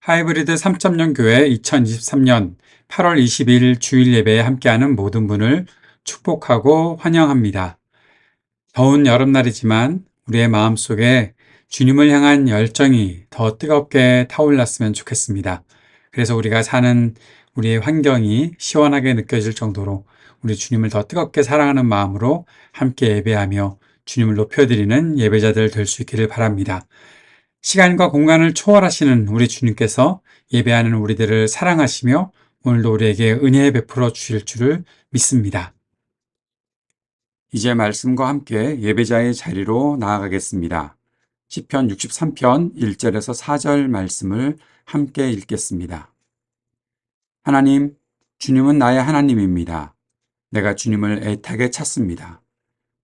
하이브리드 3.0 교회 2023년 8월 22일 주일 예배에 함께하는 모든 분을 축복하고 환영합니다. 더운 여름날이지만 우리의 마음속에 주님을 향한 열정이 더 뜨겁게 타올랐으면 좋겠습니다. 그래서 우리가 사는 우리의 환경이 시원하게 느껴질 정도로 우리 주님을 더 뜨겁게 사랑하는 마음으로 함께 예배하며 주님을 높여드리는 예배자들 될 수 있기를 바랍니다. 시간과 공간을 초월하시는 우리 주님께서 예배하는 우리들을 사랑하시며 오늘도 우리에게 은혜 베풀어 주실 줄을 믿습니다. 이제 말씀과 함께 예배자의 자리로 나아가겠습니다. 시편 63편 1절에서 4절 말씀을 함께 읽겠습니다. 하나님, 주님은 나의 하나님입니다. 내가 주님을 애타게 찾습니다.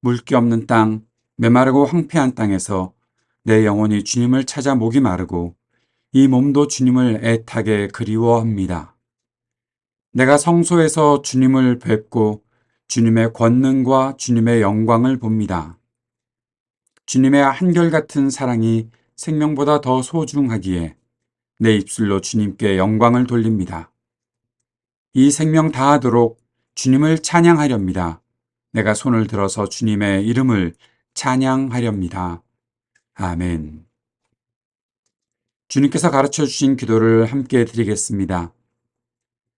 물기 없는 땅, 메마르고 황폐한 땅에서 내 영혼이 주님을 찾아 목이 마르고 이 몸도 주님을 애타게 그리워합니다. 내가 성소에서 주님을 뵙고 주님의 권능과 주님의 영광을 봅니다. 주님의 한결같은 사랑이 생명보다 더 소중하기에 내 입술로 주님께 영광을 돌립니다. 이 생명 다하도록 주님을 찬양하렵니다. 내가 손을 들어서 주님의 이름을 찬양하렵니다. 아멘. 주님께서 가르쳐 주신 기도를 함께 드리겠습니다.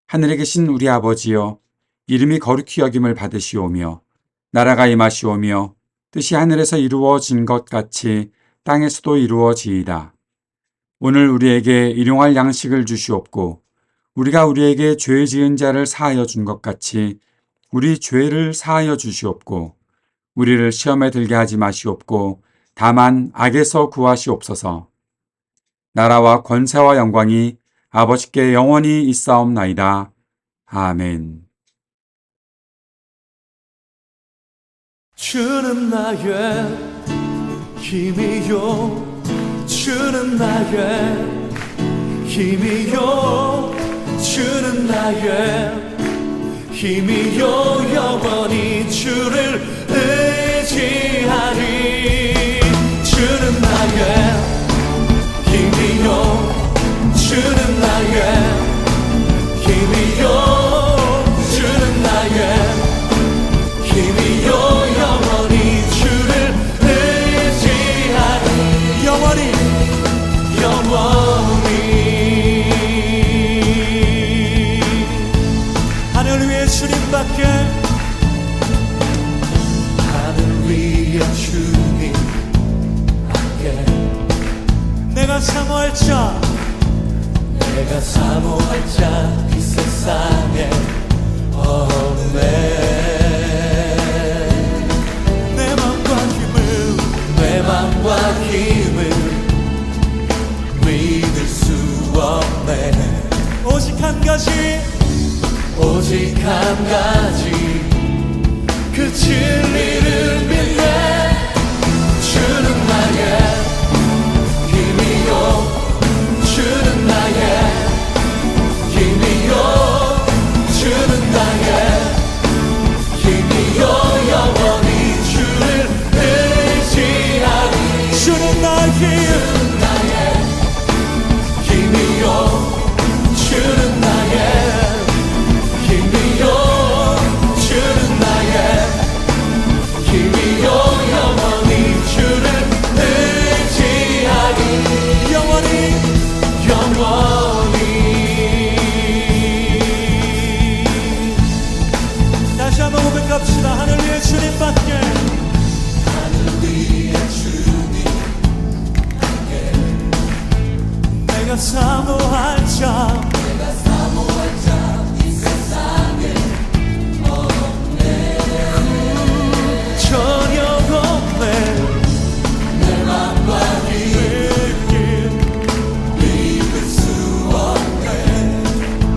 하늘에 계신 우리 아버지여, 이름이 거룩히 여김을 받으시오며 나라가 임하시오며 뜻이 하늘에서 이루어진 것 같이 땅에서도 이루어지이다. 오늘 우리에게 일용할 양식을 주시옵고 우리가 우리에게 죄 지은 자를 사하여 준 것 같이 우리 죄를 사하여 주시옵고 우리를 시험에 들게 하지 마시옵고 다만 악에서 구하시옵소서. 나라와 권세와 영광이 아버지께 영원히 있사옵나이다. 아멘. 주는 나의 힘이요, 주는 나의 힘이요, 주는 나의 힘이요, 영원히 주를 의지하리. 주는 나의 힘이요, 주는 나의 힘이요, 주는 나의 힘이요, 영원히 주를 의지하리. 영원히 하늘 위에 주님밖에, 하늘 위에 주님밖에 내가 사모할 자, 내가 사모할 자 이 세상에 없네. 내 맘과 힘을 믿을 수 없네. 오직 한 가지, 오직 한 가지, 그 진리를 믿네. 주는 나의 힘이요, 주는 나의 힘이요, 주는 나의 힘이요, 영원히 주를 의지하리. 주는 나의 힘이요, 주는 나의 힘이요, 주는 나의 힘이요, 영원히 주를 의지하리. 영원히 다시 한번 고백합시다. 하늘 위에 주님밖에, 하늘 위에 주님밖에 내가 사모할 자, 내가 사모할 자 이 세상에 없네. 전혀 없네. 내 맘과 힘을 믿을 수 없네.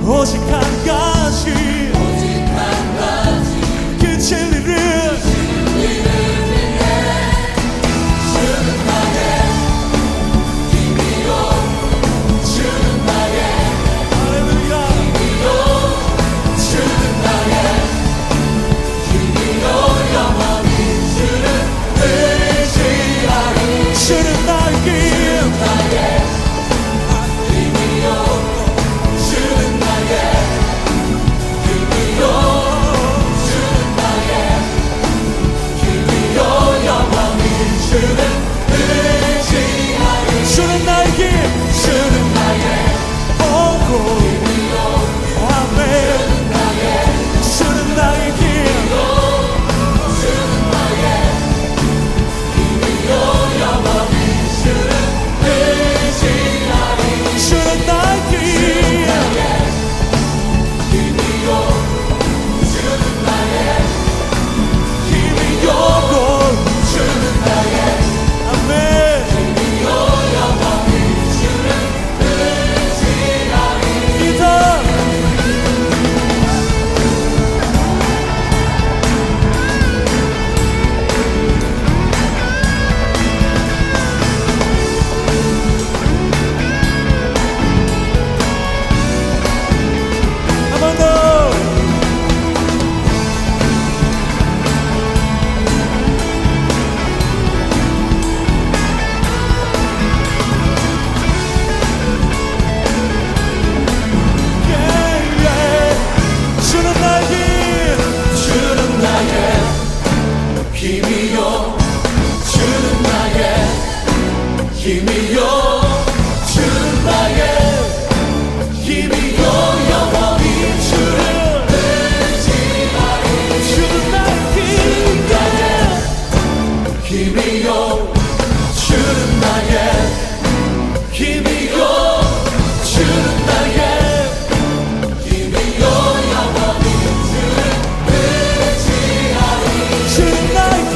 오직 한 가지, 오직 한 가지, 그 진리를 믿네. 주는 나의 힘이요, 주는 나의 힘이요 주는 나의 힘이요 영원히 주를 의지하리 주는 나의 힘이요 주는 나의 힘이요 주는 나의 힘이요 영원히 주를 의지하리 주는 나의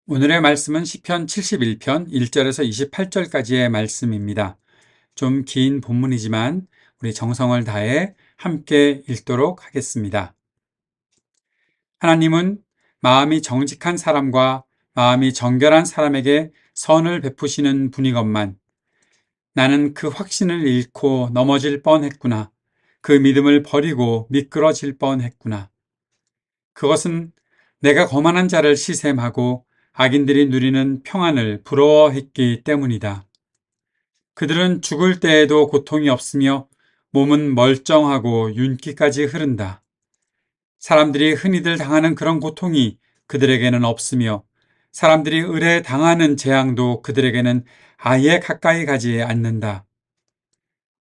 오늘의 말씀은 시편 71편 1절에서 28절까지의 말씀입니다. 좀 긴 본문이지만 우리 정성을 다해 함께 읽도록 하겠습니다. 하나님은 마음이 정직한 사람과 마음이 정결한 사람에게 선을 베푸시는 분이건만 나는 그 확신을 잃고 넘어질 뻔했구나. 그 믿음을 버리고 미끄러질 뻔했구나. 그것은 내가 거만한 자를 시샘하고 악인들이 누리는 평안을 부러워했기 때문이다. 그들은 죽을 때에도 고통이 없으며 몸은 멀쩡하고 윤기까지 흐른다. 사람들이 흔히들 당하는 그런 고통이 그들에게는 없으며 사람들이 을에 당하는 재앙도 그들에게는 아예 가까이 가지 않는다.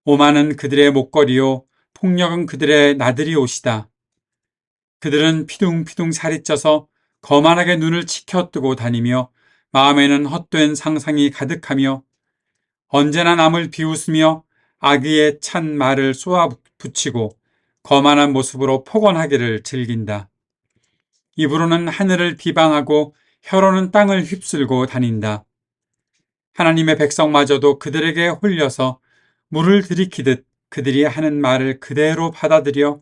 오만은 그들의 목걸이요 폭력은 그들의 나들이 옷이다. 그들은 피둥피둥 살이 쪄서 거만하게 눈을 치켜뜨고 다니며 마음에는 헛된 상상이 가득하며 언제나 남을 비웃으며 악의에 찬 말을 쏘아 붙이고 거만한 모습으로 폭언하기를 즐긴다. 입으로는 하늘을 비방하고 혀로는 땅을 휩쓸고 다닌다. 하나님의 백성마저도 그들에게 홀려서 물을 들이키듯 그들이 하는 말을 그대로 받아들여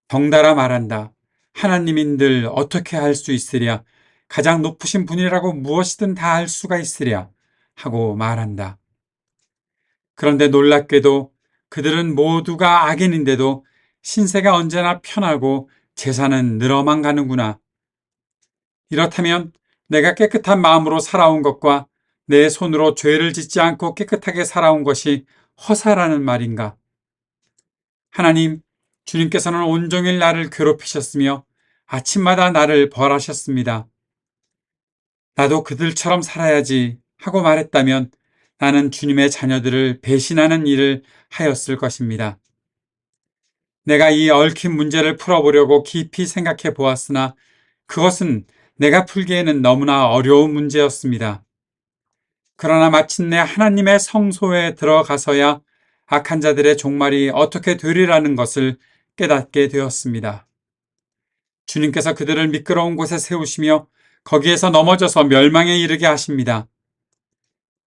덩달아 말한다. 하나님인들 어떻게 할 수 있으랴? 가장 높으신 분이라고 무엇이든 다 할 수가 있으랴? 하고 말한다. 그런데 놀랍게도 그들은 모두가 악인인데도 신세가 언제나 편하고 재산은 늘어만 가는구나. 이렇다면 내가 깨끗한 마음으로 살아온 것과 내 손으로 죄를 짓지 않고 깨끗하게 살아온 것이 허사라는 말인가? 하나님, 주님께서는 온종일 나를 괴롭히셨으며 아침마다 나를 벌하셨습니다. 나도 그들처럼 살아야지 하고 말했다면 나는 주님의 자녀들을 배신하는 일을 하였을 것입니다. 내가 이 얽힌 문제를 풀어보려고 깊이 생각해 보았으나 그것은 내가 풀기에는 너무나 어려운 문제였습니다. 그러나 마침내 하나님의 성소에 들어가서야 악한 자들의 종말이 어떻게 되리라는 것을 깨닫게 되었습니다. 주님께서 그들을 미끄러운 곳에 세우시며 거기에서 넘어져서 멸망에 이르게 하십니다.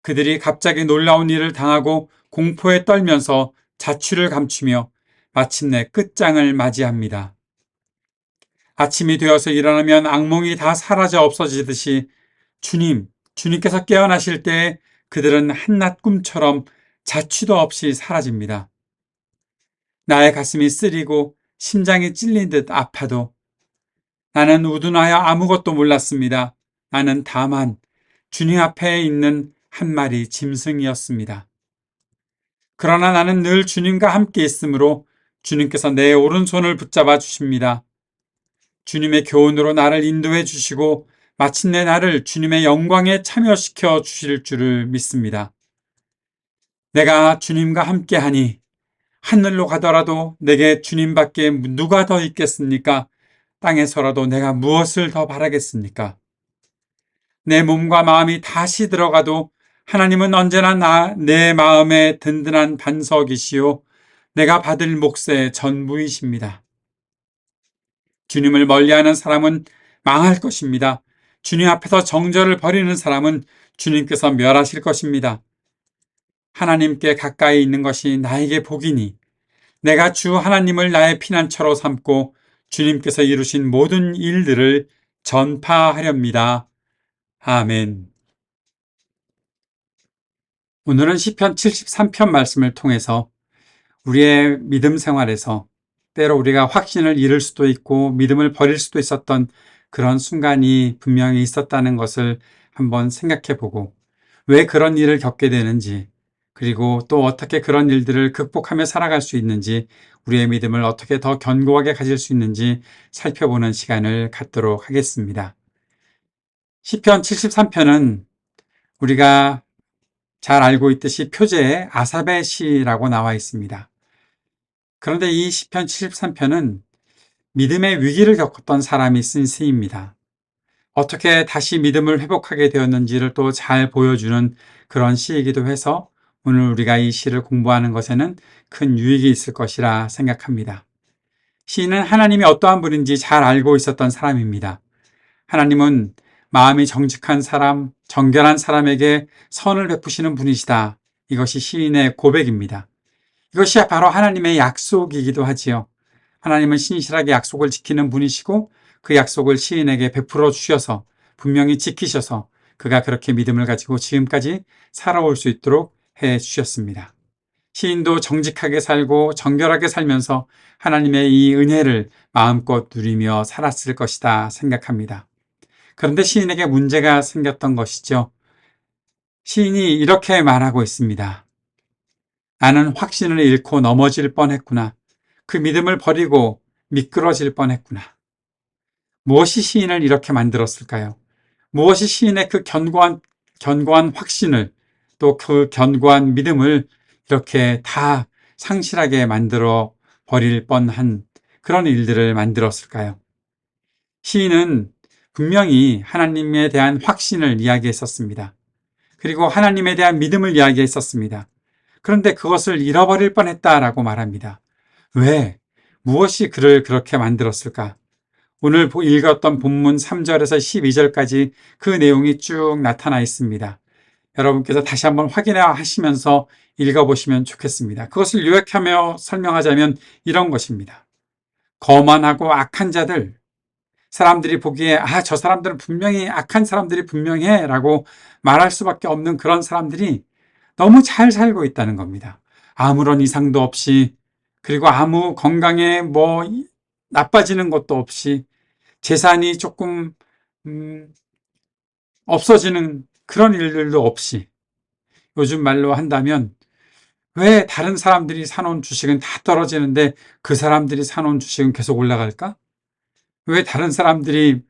그들이 갑자기 놀라운 일을 당하고 공포에 떨면서 자취를 감추며 마침내 끝장을 맞이합니다. 아침이 되어서 일어나면 악몽이 다 사라져 없어지듯이 주님께서 깨어나실 때에 그들은 한낱 꿈처럼 자취도 없이 사라집니다. 나의 가슴이 쓰리고 심장이 찔린 듯 아파도 나는 우둔하여 아무것도 몰랐습니다. 나는 다만 주님 앞에 있는 한 마리 짐승이었습니다. 그러나 나는 늘 주님과 함께 있으므로 주님께서 내 오른손을 붙잡아 주십니다. 주님의 교훈으로 나를 인도해 주시고 마침내 나를 주님의 영광에 참여시켜 주실 줄을 믿습니다. 내가 주님과 함께하니 하늘로 가더라도 내게 주님밖에 누가 더 있겠습니까? 땅에서라도 내가 무엇을 더 바라겠습니까? 내 몸과 마음이 다시 들어가도 하나님은 언제나 내 마음의 든든한 반석이시요 내가 받을 몫의 전부이십니다. 주님을 멀리하는 사람은 망할 것입니다. 주님 앞에서 정죄를 벌이는 사람은 주님께서 멸하실 것입니다. 하나님께 가까이 있는 것이 나에게 복이니 내가 주 하나님을 나의 피난처로 삼고 주님께서 이루신 모든 일들을 전파하렵니다. 아멘. 오늘은 시편 73편 말씀을 통해서 우리의 믿음 생활에서 때로 우리가 확신을 잃을 수도 있고 믿음을 버릴 수도 있었던 그런 순간이 분명히 있었다는 것을 한번 생각해 보고 왜 그런 일을 겪게 되는지 그리고 또 어떻게 그런 일들을 극복하며 살아갈 수 있는지 우리의 믿음을 어떻게 더 견고하게 가질 수 있는지 살펴보는 시간을 갖도록 하겠습니다. 시편 73편은 우리가 잘 알고 있듯이 표제에 아삽의 시라고 나와 있습니다. 그런데 이 시편 73편은 믿음의 위기를 겪었던 사람이 쓴 시입니다. 어떻게 다시 믿음을 회복하게 되었는지를 또 잘 보여주는 그런 시이기도 해서 오늘 우리가 이 시를 공부하는 것에는 큰 유익이 있을 것이라 생각합니다. 시인은 하나님이 어떠한 분인지 잘 알고 있었던 사람입니다. 하나님은 마음이 정직한 사람, 정결한 사람에게 선을 베푸시는 분이시다. 이것이 시인의 고백입니다. 이것이 바로 하나님의 약속이기도 하지요. 하나님은 신실하게 약속을 지키는 분이시고 그 약속을 시인에게 베풀어 주셔서 분명히 지키셔서 그가 그렇게 믿음을 가지고 지금까지 살아올 수 있도록 해 주셨습니다. 시인도 정직하게 살고 정결하게 살면서 하나님의 이 은혜를 마음껏 누리며 살았을 것이다 생각합니다. 그런데 시인에게 문제가 생겼던 것이죠. 시인이 이렇게 말하고 있습니다. 나는 확신을 잃고 넘어질 뻔했구나. 그 믿음을 버리고 미끄러질 뻔했구나. 무엇이 시인을 이렇게 만들었을까요? 무엇이 시인의 그 견고한 확신을 또 그 견고한 믿음을 이렇게 다 상실하게 만들어 버릴 뻔한 그런 일들을 만들었을까요? 시인은 분명히 하나님에 대한 확신을 이야기했었습니다. 그리고 하나님에 대한 믿음을 이야기했었습니다. 그런데 그것을 잃어버릴 뻔했다라고 말합니다. 왜? 무엇이 그를 그렇게 만들었을까? 오늘 읽었던 본문 3절에서 12절까지 그 내용이 쭉 나타나 있습니다. 여러분께서 다시 한번 확인하시면서 읽어보시면 좋겠습니다. 그것을 요약하며 설명하자면 이런 것입니다. 거만하고 악한 자들, 사람들이 보기에 저 사람들은 분명히 악한 사람들이 분명해 라고 말할 수밖에 없는 그런 사람들이 너무 잘 살고 있다는 겁니다. 아무런 이상도 없이, 그리고 아무 건강에 나빠지는 것도 없이, 재산이 조금 없어지는 그런 일들도 없이, 요즘 말로 한다면 왜 다른 사람들이 사놓은 주식은 다 떨어지는데 그 사람들이 사놓은 주식은 계속 올라갈까? 왜 다른 사람들이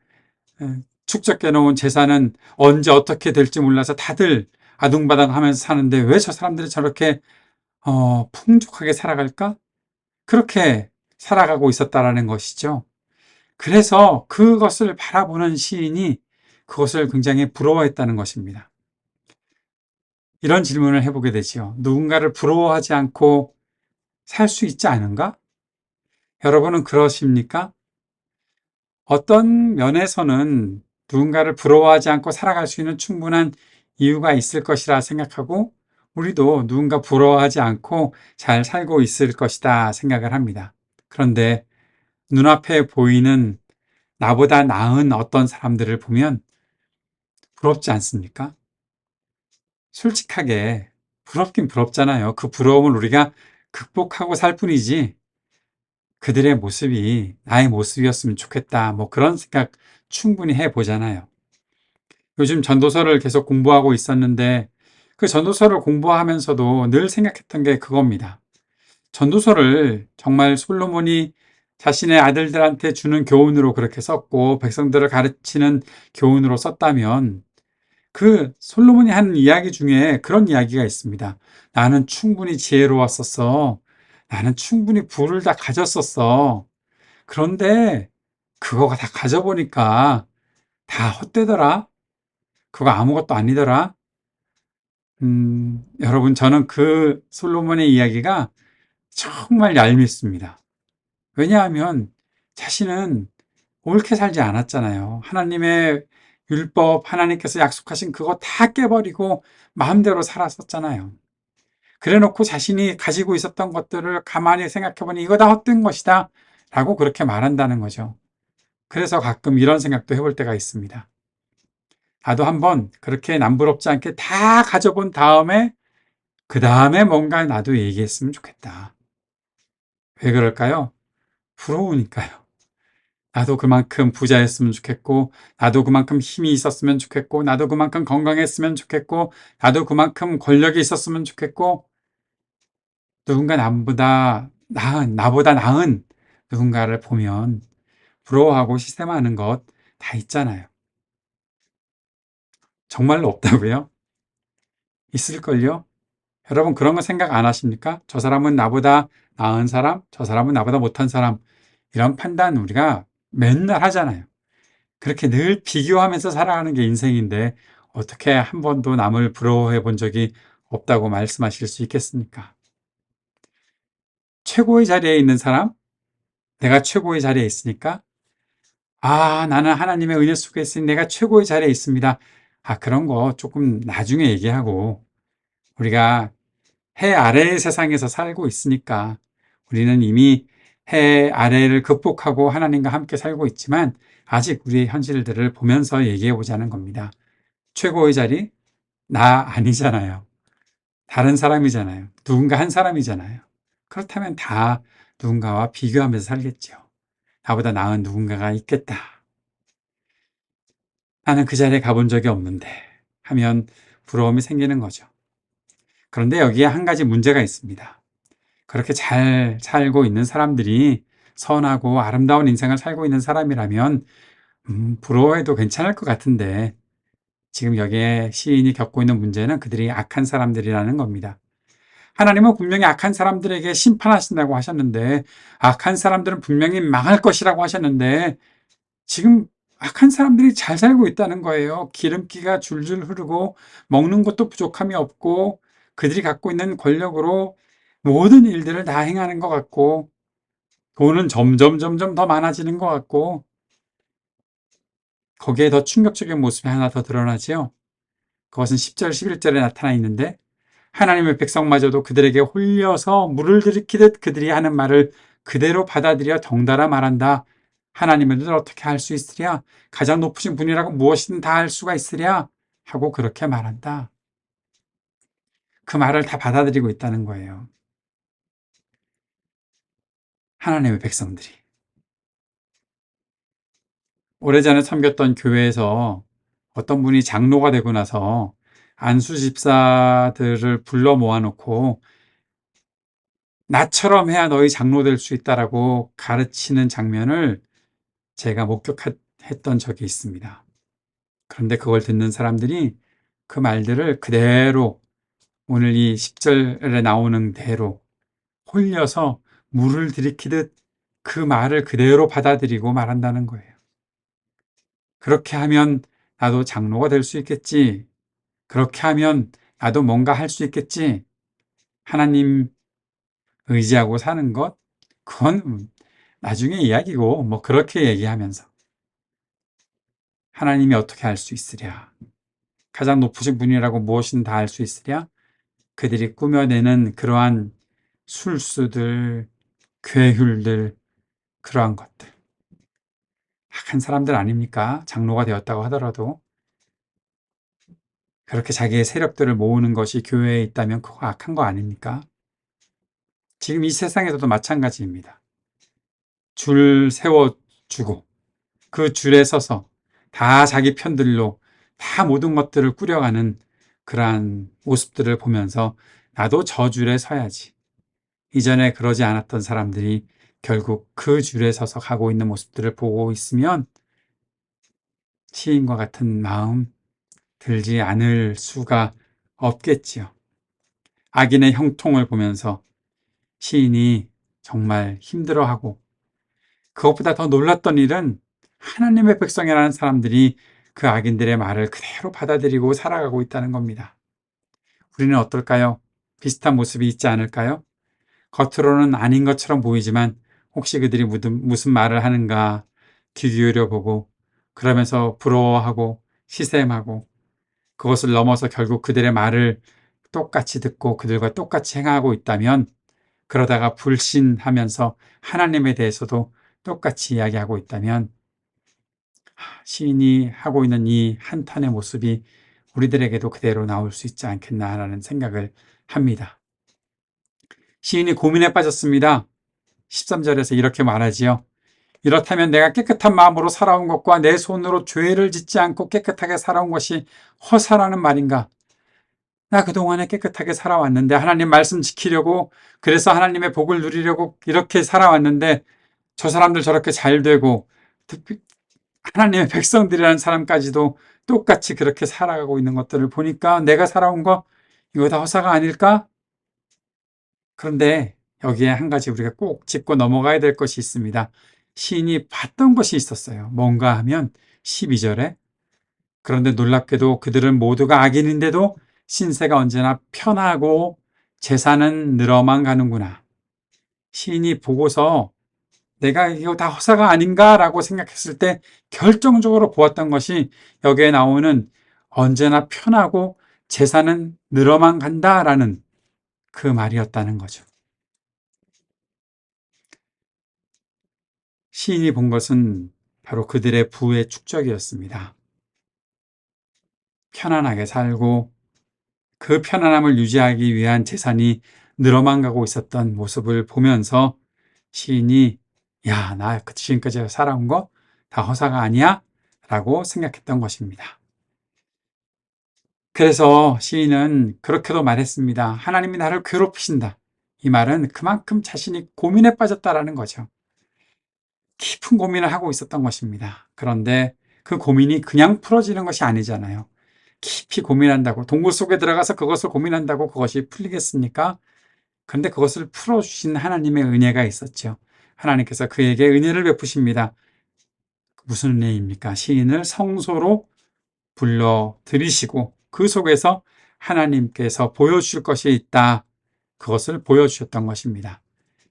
축적해 놓은 재산은 언제 어떻게 될지 몰라서 다들 아둥바둥 하면서 사는데 왜 저 사람들이 저렇게 풍족하게 살아갈까? 그렇게 살아가고 있었다라는 것이죠. 그래서 그것을 바라보는 시인이 그것을 굉장히 부러워했다는 것입니다. 이런 질문을 해보게 되지요. 누군가를 부러워하지 않고 살 수 있지 않은가? 여러분은 그러십니까? 어떤 면에서는 누군가를 부러워하지 않고 살아갈 수 있는 충분한 이유가 있을 것이라 생각하고 우리도 누군가 부러워하지 않고 잘 살고 있을 것이다 생각을 합니다. 그런데 눈앞에 보이는 나보다 나은 어떤 사람들을 보면 부럽지 않습니까? 솔직하게 부럽긴 부럽잖아요. 그 부러움을 우리가 극복하고 살 뿐이지 그들의 모습이 나의 모습이었으면 좋겠다. 그런 생각 충분히 해보잖아요. 요즘 전도서를 계속 공부하고 있었는데 그 전도서를 공부하면서도 늘 생각했던 게 그겁니다. 전도서를 정말 솔로몬이 자신의 아들들한테 주는 교훈으로 그렇게 썼고 백성들을 가르치는 교훈으로 썼다면 그 솔로몬이 하는 이야기 중에 그런 이야기가 있습니다. 나는 충분히 지혜로웠었어. 나는 충분히 부를 다 가졌었어. 그런데 그거가 다 가져보니까 다 헛되더라. 그거 아무것도 아니더라. 여러분, 저는 그 솔로몬의 이야기가 정말 얄밉습니다. 왜냐하면 자신은 옳게 살지 않았잖아요. 하나님의 율법, 하나님께서 약속하신 그거 다 깨버리고 마음대로 살았었잖아요. 그래 놓고 자신이 가지고 있었던 것들을 가만히 생각해보니 이거 다 헛된 것이다. 라고 그렇게 말한다는 거죠. 그래서 가끔 이런 생각도 해볼 때가 있습니다. 나도 한번 그렇게 남부럽지 않게 다 가져본 다음에 그 다음에 뭔가 나도 얘기했으면 좋겠다. 왜 그럴까요? 부러우니까요. 나도 그만큼 부자였으면 좋겠고, 나도 그만큼 힘이 있었으면 좋겠고, 나도 그만큼 건강했으면 좋겠고, 나도 그만큼 권력이 있었으면 좋겠고, 누군가 나보다 나은 누군가를 보면 부러워하고 시샘하는 것 다 있잖아요. 정말로 없다고요? 있을걸요? 여러분 그런 거 생각 안 하십니까? 저 사람은 나보다 나은 사람, 저 사람은 나보다 못한 사람, 이런 판단 우리가 맨날 하잖아요. 그렇게 늘 비교하면서 살아가는 게 인생인데 어떻게 한 번도 남을 부러워해 본 적이 없다고 말씀하실 수 있겠습니까? 최고의 자리에 있는 사람, 내가 최고의 자리에 있으니까 나는 하나님의 은혜 속에 있으니 내가 최고의 자리에 있습니다. 그런 거 조금 나중에 얘기하고, 우리가 해 아래의 세상에서 살고 있으니까 우리는 이미 해 아래를 극복하고 하나님과 함께 살고 있지만 아직 우리의 현실들을 보면서 얘기해 보자는 겁니다. 최고의 자리? 나 아니잖아요. 다른 사람이잖아요. 누군가 한 사람이잖아요. 그렇다면 다 누군가와 비교하면서 살겠죠. 나보다 나은 누군가가 있겠다. 나는 그 자리에 가본 적이 없는데 하면 부러움이 생기는 거죠. 그런데 여기에 한 가지 문제가 있습니다. 그렇게 잘 살고 있는 사람들이 선하고 아름다운 인생을 살고 있는 사람이라면 부러워해도 괜찮을 것 같은데 지금 여기에 시인이 겪고 있는 문제는 그들이 악한 사람들이라는 겁니다. 하나님은 분명히 악한 사람들에게 심판하신다고 하셨는데 악한 사람들은 분명히 망할 것이라고 하셨는데 지금 악한 사람들이 잘 살고 있다는 거예요. 기름기가 줄줄 흐르고 먹는 것도 부족함이 없고 그들이 갖고 있는 권력으로 모든 일들을 다 행하는 것 같고 돈은 점점 더 많아지는 것 같고 거기에 더 충격적인 모습이 하나 더 드러나지요. 그것은 10절, 11절에 나타나 있는데 하나님의 백성마저도 그들에게 홀려서 물을 들이키듯 그들이 하는 말을 그대로 받아들여 덩달아 말한다. 하나님은 어떻게 할 수 있으랴? 가장 높으신 분이라고 무엇이든 다 할 수가 있으랴? 하고 그렇게 말한다. 그 말을 다 받아들이고 있다는 거예요. 하나님의 백성들이. 오래전에 섬겼던 교회에서 어떤 분이 장로가 되고 나서 안수 집사들을 불러 모아놓고 나처럼 해야 너희 장로 될 수 있다라고 가르치는 장면을 제가 목격했던 적이 있습니다. 그런데 그걸 듣는 사람들이 그 말들을 그대로 오늘 이 10절에 나오는 대로 홀려서 물을 들이키듯 그 말을 그대로 받아들이고 말한다는 거예요. 그렇게 하면 나도 장로가 될 수 있겠지. 그렇게 하면 나도 뭔가 할 수 있겠지. 하나님 의지하고 사는 것, 그건 나중에 이야기고, 뭐 그렇게 얘기하면서 하나님이 어떻게 할 수 있으랴. 가장 높으신 분이라고 무엇이든 다 할 수 있으랴. 그들이 꾸며내는 그러한 술수들, 괴휼들, 그러한 것들. 악한 사람들 아닙니까? 장로가 되었다고 하더라도 그렇게 자기의 세력들을 모으는 것이 교회에 있다면 그거 악한 거 아닙니까? 지금 이 세상에서도 마찬가지입니다. 줄 세워주고 그 줄에 서서 다 자기 편들로 다 모든 것들을 꾸려가는 그러한 모습들을 보면서 나도 저 줄에 서야지. 이전에 그러지 않았던 사람들이 결국 그 줄에 서서 가고 있는 모습들을 보고 있으면 시인과 같은 마음 들지 않을 수가 없겠지요. 악인의 형통을 보면서 시인이 정말 힘들어하고 그것보다 더 놀랐던 일은 하나님의 백성이라는 사람들이 그 악인들의 말을 그대로 받아들이고 살아가고 있다는 겁니다. 우리는 어떨까요? 비슷한 모습이 있지 않을까요? 겉으로는 아닌 것처럼 보이지만 혹시 그들이 무슨 말을 하는가 귀 기울여 보고 그러면서 부러워하고 시샘하고 그것을 넘어서 결국 그들의 말을 똑같이 듣고 그들과 똑같이 행하고 있다면 그러다가 불신하면서 하나님에 대해서도 똑같이 이야기하고 있다면 시인이 하고 있는 이 한탄의 모습이 우리들에게도 그대로 나올 수 있지 않겠나라는 생각을 합니다. 시인이 고민에 빠졌습니다. 13절에서 이렇게 말하지요. 이렇다면 내가 깨끗한 마음으로 살아온 것과 내 손으로 죄를 짓지 않고 깨끗하게 살아온 것이 허사라는 말인가? 나 그동안에 깨끗하게 살아왔는데 하나님 말씀 지키려고 그래서 하나님의 복을 누리려고 이렇게 살아왔는데 저 사람들 저렇게 잘 되고 하나님의 백성들이라는 사람까지도 똑같이 그렇게 살아가고 있는 것들을 보니까 내가 살아온 거 이거 다 허사가 아닐까? 그런데 여기에 한 가지 우리가 꼭 짚고 넘어가야 될 것이 있습니다. 시인이 봤던 것이 있었어요. 뭔가 하면 12절에 그런데 놀랍게도 그들은 모두가 악인인데도 신세가 언제나 편하고 재산은 늘어만 가는구나. 시인이 보고서 내가 이거 다 허사가 아닌가라고 생각했을 때 결정적으로 보았던 것이 여기에 나오는 언제나 편하고 재산은 늘어만 간다라는 그 말이었다는 거죠. 시인이 본 것은 바로 그들의 부의 축적이었습니다. 편안하게 살고 그 편안함을 유지하기 위한 재산이 늘어만 가고 있었던 모습을 보면서 시인이 야, 나 지금까지 살아온 거 다 허사가 아니야? 라고 생각했던 것입니다. 그래서 시인은 그렇게도 말했습니다. 하나님이 나를 괴롭히신다. 이 말은 그만큼 자신이 고민에 빠졌다라는 거죠. 깊은 고민을 하고 있었던 것입니다. 그런데 그 고민이 그냥 풀어지는 것이 아니잖아요. 깊이 고민한다고, 동굴 속에 들어가서 그것을 고민한다고 그것이 풀리겠습니까? 그런데 그것을 풀어주신 하나님의 은혜가 있었죠. 하나님께서 그에게 은혜를 베푸십니다. 무슨 은혜입니까? 시인을 성소로 불러 들이시고 그 속에서 하나님께서 보여주실 것이 있다. 그것을 보여주셨던 것입니다.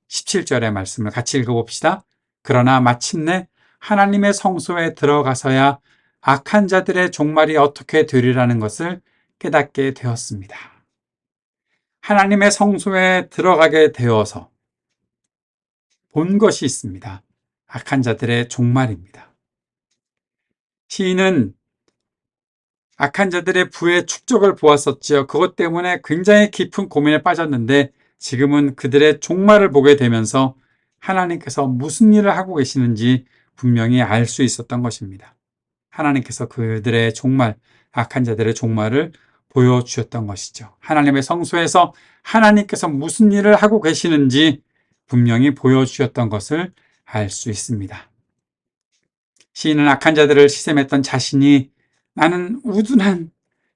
17절의 말씀을 같이 읽어봅시다. 그러나 마침내 하나님의 성소에 들어가서야 악한 자들의 종말이 어떻게 되리라는 것을 깨닫게 되었습니다. 하나님의 성소에 들어가게 되어서 본 것이 있습니다. 악한 자들의 종말입니다. 시인은 악한 자들의 부의 축적을 보았었지요. 그것 때문에 굉장히 깊은 고민에 빠졌는데 지금은 그들의 종말을 보게 되면서 하나님께서 무슨 일을 하고 계시는지 분명히 알 수 있었던 것입니다. 하나님께서 그들의 종말, 악한 자들의 종말을 보여주셨던 것이죠. 하나님의 성소에서 하나님께서 무슨 일을 하고 계시는지 분명히 보여주셨던 것을 알 수 있습니다. 시인은 악한 자들을 시샘했던 자신이 나는 우둔한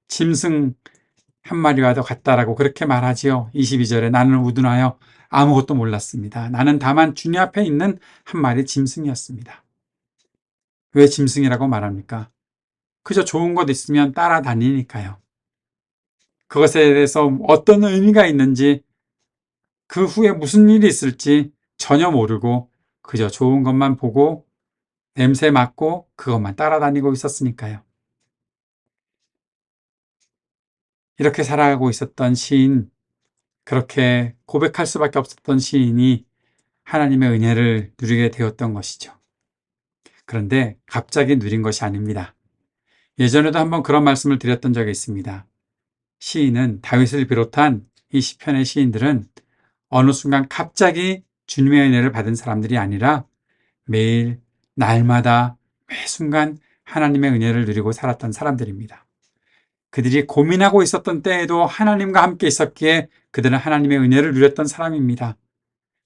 짐승 한 마리와도 같다라고 그렇게 말하지요. 22절에 나는 우둔하여 아무것도 몰랐습니다. 나는 다만 주님 앞에 있는 한 마리 짐승이었습니다. 왜 짐승이라고 말합니까? 그저 좋은 것 있으면 따라다니니까요. 그것에 대해서 어떤 의미가 있는지 그 후에 무슨 일이 있을지 전혀 모르고 그저 좋은 것만 보고 냄새 맡고 그것만 따라다니고 있었으니까요. 이렇게 살아가고 있었던 시인, 그렇게 고백할 수밖에 없었던 시인이 하나님의 은혜를 누리게 되었던 것이죠. 그런데 갑자기 누린 것이 아닙니다. 예전에도 한번 그런 말씀을 드렸던 적이 있습니다. 시인은 다윗을 비롯한 이 시편의 시인들은 어느 순간 갑자기 주님의 은혜를 받은 사람들이 아니라 매일 날마다 매 순간 하나님의 은혜를 누리고 살았던 사람들입니다. 그들이 고민하고 있었던 때에도 하나님과 함께 있었기에 그들은 하나님의 은혜를 누렸던 사람입니다.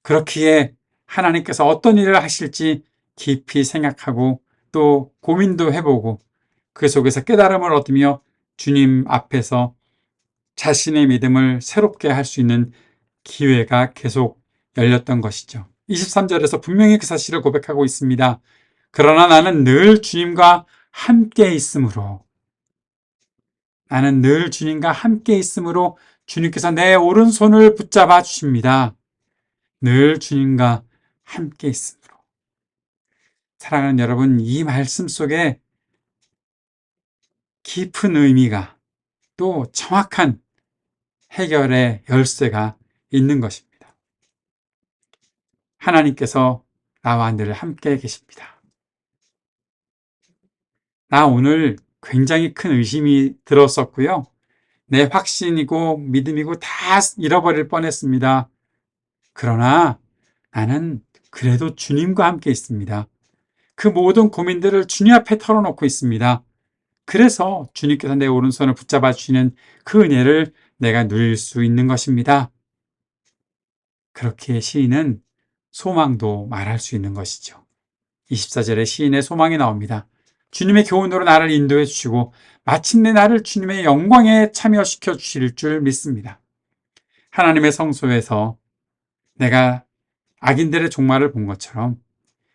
그렇기에 하나님께서 어떤 일을 하실지 깊이 생각하고 또 고민도 해보고 그 속에서 깨달음을 얻으며 주님 앞에서 자신의 믿음을 새롭게 할 수 있는 기회가 계속 열렸던 것이죠. 23절에서 분명히 그 사실을 고백하고 있습니다. 그러나 나는 늘 주님과 함께 있으므로 주님께서 내 오른손을 붙잡아 주십니다. 늘 주님과 함께 있으므로. 사랑하는 여러분, 이 말씀 속에 깊은 의미가 또 정확한 해결의 열쇠가 있는 것입니다. 하나님께서 나와 늘 함께 계십니다. 나 오늘 굉장히 큰 의심이 들었었고요. 내 확신이고 믿음이고 다 잃어버릴 뻔했습니다. 그러나 나는 그래도 주님과 함께 있습니다. 그 모든 고민들을 주님 앞에 털어놓고 있습니다. 그래서 주님께서 내 오른손을 붙잡아 주시는 그 은혜를 내가 누릴 수 있는 것입니다. 그렇게 시인은 소망도 말할 수 있는 것이죠. 24절에 시인의 소망이 나옵니다. 주님의 교훈으로 나를 인도해 주시고 마침내 나를 주님의 영광에 참여시켜 주실 줄 믿습니다. 하나님의 성소에서 내가 악인들의 종말을 본 것처럼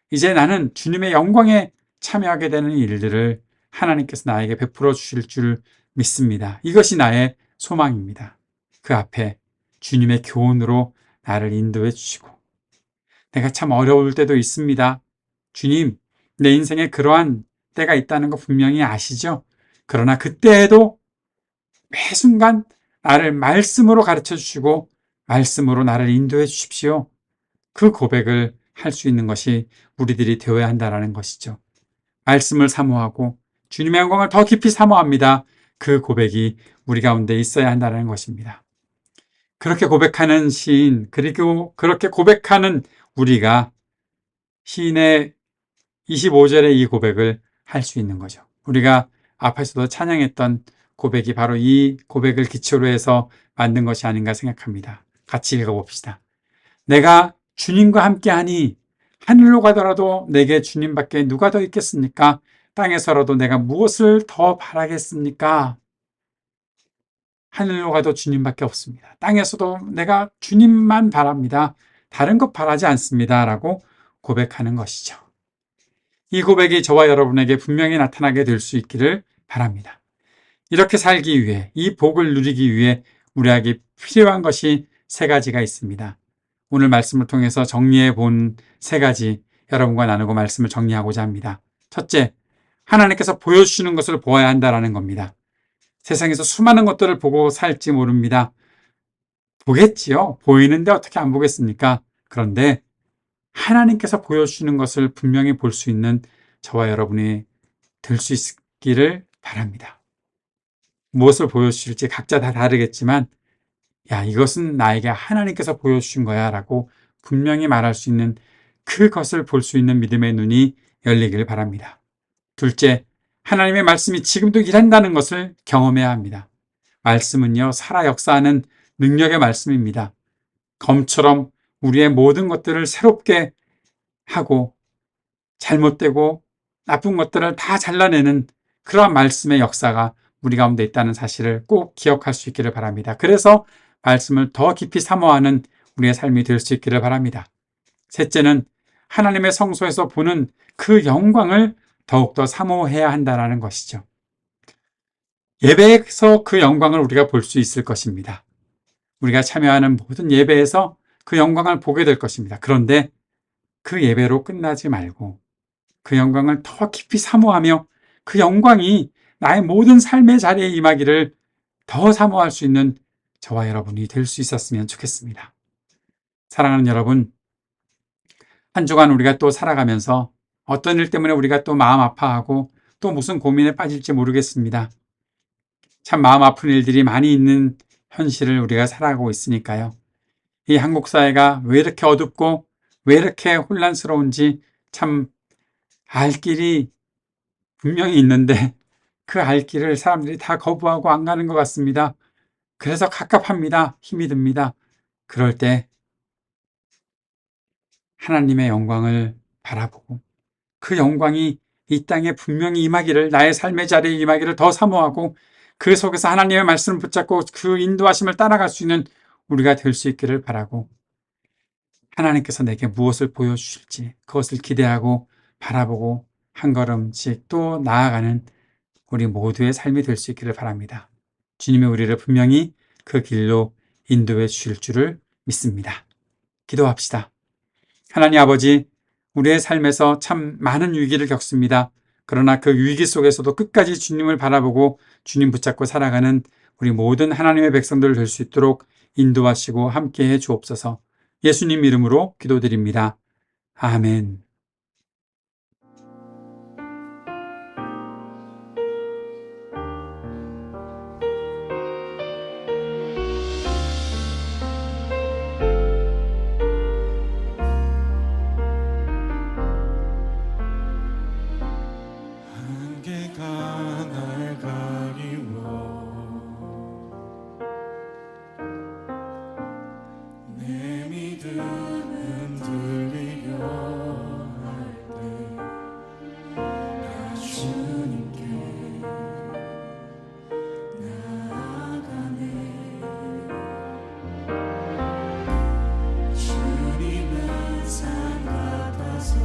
이제 나는 주님의 영광에 참여하게 되는 일들을 하나님께서 나에게 베풀어 주실 줄 믿습니다. 이것이 나의 소망입니다. 그 앞에 주님의 교훈으로 나를 인도해 주시고 내가 참 어려울 때도 있습니다. 주님, 내 인생에 그러한 때가 있다는 거 분명히 아시죠? 그러나 그때에도 매 순간 나를 말씀으로 가르쳐 주시고 말씀으로 나를 인도해 주십시오. 그 고백을 할 수 있는 것이 우리들이 되어야 한다는 것이죠. 말씀을 사모하고 주님의 영광을 더 깊이 사모합니다. 그 고백이 우리 가운데 있어야 한다는 것입니다. 그렇게 고백하는 시인, 그리고 그렇게 고백하는 우리가 시인의 25절의 이 고백을 할 수 있는 거죠. 우리가 앞에서도 찬양했던 고백이 바로 이 고백을 기초로 해서 만든 것이 아닌가 생각합니다. 같이 읽어봅시다. 내가 주님과 함께하니 하늘로 가더라도 내게 주님밖에 누가 더 있겠습니까? 땅에서라도 내가 무엇을 더 바라겠습니까? 하늘로 가도 주님밖에 없습니다. 땅에서도 내가 주님만 바랍니다. 다른 것 바라지 않습니다. 라고 고백하는 것이죠. 이 고백이 저와 여러분에게 분명히 나타나게 될 수 있기를 바랍니다. 이렇게 살기 위해, 이 복을 누리기 위해 우리에게 필요한 것이 세 가지가 있습니다. 오늘 말씀을 통해서 정리해 본 세 가지 여러분과 나누고 말씀을 정리하고자 합니다. 첫째, 하나님께서 보여주시는 것을 보아야 한다는 겁니다. 세상에서 수많은 것들을 보고 살지 모릅니다. 보겠지요. 보이는데 어떻게 안 보겠습니까? 그런데 하나님께서 보여주시는 것을 분명히 볼 수 있는 저와 여러분이 될 수 있기를 바랍니다. 무엇을 보여주실지 각자 다 다르겠지만 야, 이것은 나에게 하나님께서 보여주신 거야 라고 분명히 말할 수 있는 그것을 볼 수 있는 믿음의 눈이 열리길 바랍니다. 둘째, 하나님의 말씀이 지금도 일한다는 것을 경험해야 합니다. 말씀은요, 살아 역사하는 능력의 말씀입니다. 검처럼 우리의 모든 것들을 새롭게 하고 잘못되고 나쁜 것들을 다 잘라내는 그러한 말씀의 역사가 우리 가운데 있다는 사실을 꼭 기억할 수 있기를 바랍니다. 그래서 말씀을 더 깊이 사모하는 우리의 삶이 될 수 있기를 바랍니다. 셋째는 하나님의 성소에서 보는 그 영광을 더욱더 사모해야 한다는 것이죠. 예배에서 그 영광을 우리가 볼 수 있을 것입니다. 우리가 참여하는 모든 예배에서 그 영광을 보게 될 것입니다. 그런데 그 예배로 끝나지 말고 그 영광을 더 깊이 사모하며 그 영광이 나의 모든 삶의 자리에 임하기를 더 사모할 수 있는 저와 여러분이 될 수 있었으면 좋겠습니다. 사랑하는 여러분, 한 주간 우리가 또 살아가면서 어떤 일 때문에 우리가 또 마음 아파하고 또 무슨 고민에 빠질지 모르겠습니다. 참 마음 아픈 일들이 많이 있는 현실을 우리가 살아가고 있으니까요. 이 한국 사회가 왜 이렇게 어둡고 왜 이렇게 혼란스러운지 참 알 길이 분명히 있는데 그 알 길을 사람들이 다 거부하고 안 가는 것 같습니다. 그래서 갑갑합니다. 힘이 듭니다. 그럴 때 하나님의 영광을 바라보고 그 영광이 이 땅에 분명히 임하기를, 나의 삶의 자리에 임하기를 더 사모하고 그 속에서 하나님의 말씀을 붙잡고 그 인도하심을 따라갈 수 있는 우리가 될 수 있기를 바라고 하나님께서 내게 무엇을 보여주실지 그것을 기대하고 바라보고 한 걸음씩 또 나아가는 우리 모두의 삶이 될 수 있기를 바랍니다. 주님이 우리를 분명히 그 길로 인도해 주실 줄을 믿습니다. 기도합시다. 하나님 아버지, 우리의 삶에서 참 많은 위기를 겪습니다. 그러나 그 위기 속에서도 끝까지 주님을 바라보고 주님 붙잡고 살아가는 우리 모든 하나님의 백성들 될 수 있도록 인도하시고 함께해 주옵소서. 예수님 이름으로 기도드립니다. 아멘. 한계가 날 가리워 내 믿음은 흔들리려 할 때 나 주님께 나아가네. 주님은 산 같아서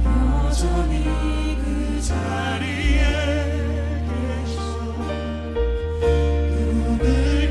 여전히 그 자리에 계셔. 눈을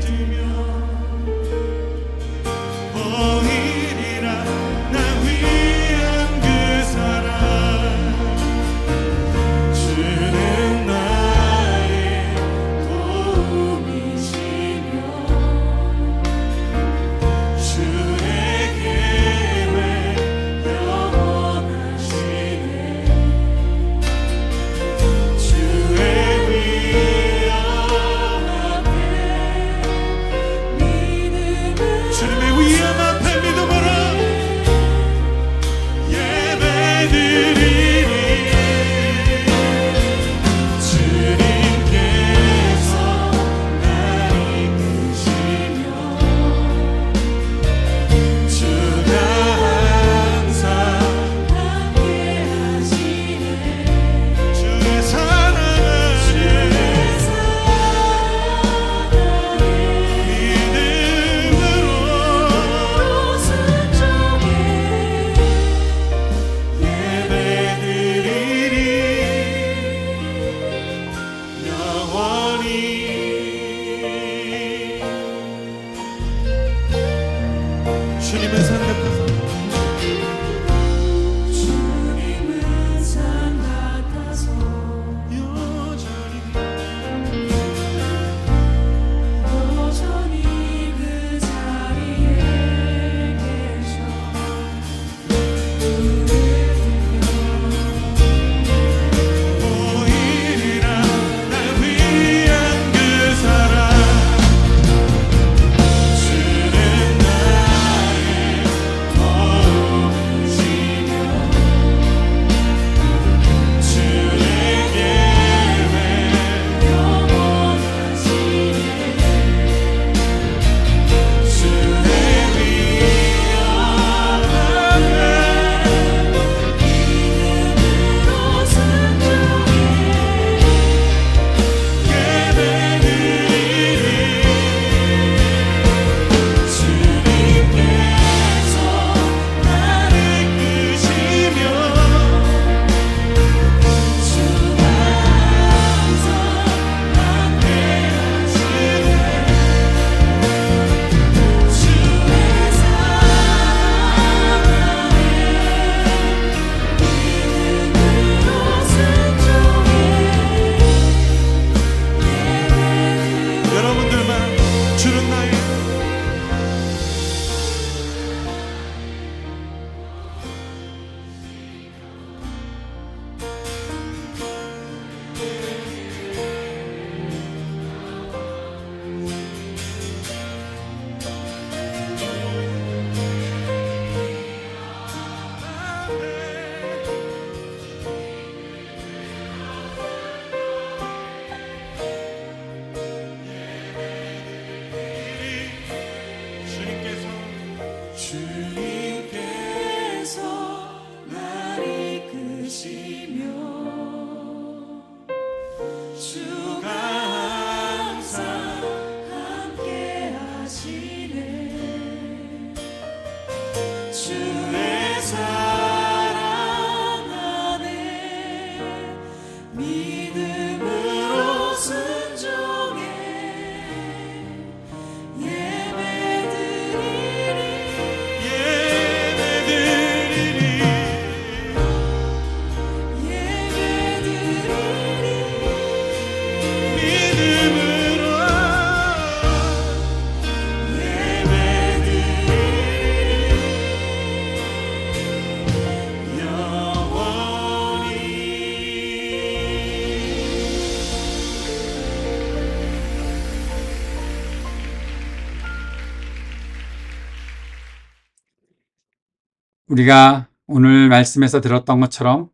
우리가 오늘 말씀에서 들었던 것처럼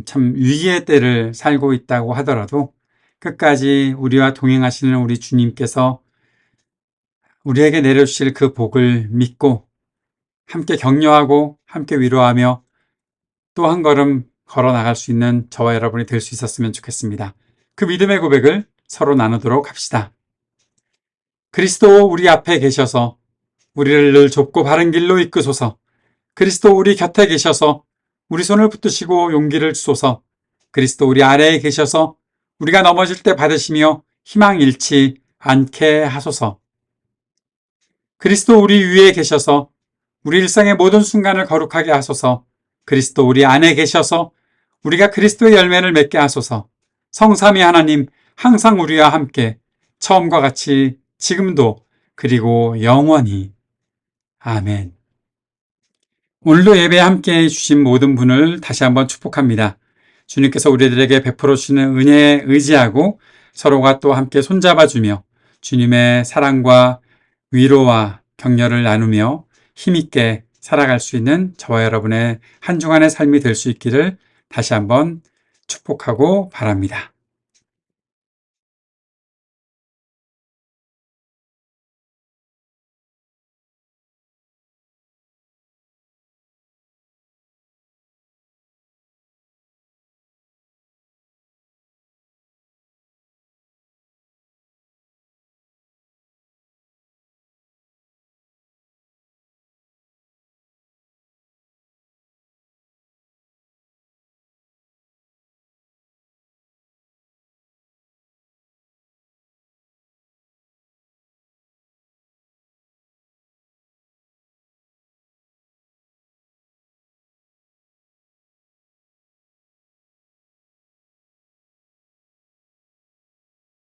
참 위기의 때를 살고 있다고 하더라도 끝까지 우리와 동행하시는 우리 주님께서 우리에게 내려주실 그 복을 믿고 함께 격려하고 함께 위로하며 또 한 걸음 걸어 나갈 수 있는 저와 여러분이 될 수 있었으면 좋겠습니다. 그 믿음의 고백을 서로 나누도록 합시다. 그리스도 우리 앞에 계셔서 우리를 늘 좁고 바른 길로 이끄소서. 그리스도 우리 곁에 계셔서 우리 손을 붙드시고 용기를 주소서. 그리스도 우리 아래에 계셔서 우리가 넘어질 때 받으시며 희망 잃지 않게 하소서. 그리스도 우리 위에 계셔서 우리 일상의 모든 순간을 거룩하게 하소서. 그리스도 우리 안에 계셔서 우리가 그리스도의 열매를 맺게 하소서. 성삼위 하나님 항상 우리와 함께 처음과 같이 지금도 그리고 영원히. 아멘. 오늘도 예배에 함께 해주신 모든 분을 다시 한번 축복합니다. 주님께서 우리들에게 베풀어 주시는 은혜에 의지하고 서로가 또 함께 손잡아주며 주님의 사랑과 위로와 격려를 나누며 힘있게 살아갈 수 있는 저와 여러분의 한 주간의 삶이 될 수 있기를 다시 한번 축복하고 바랍니다.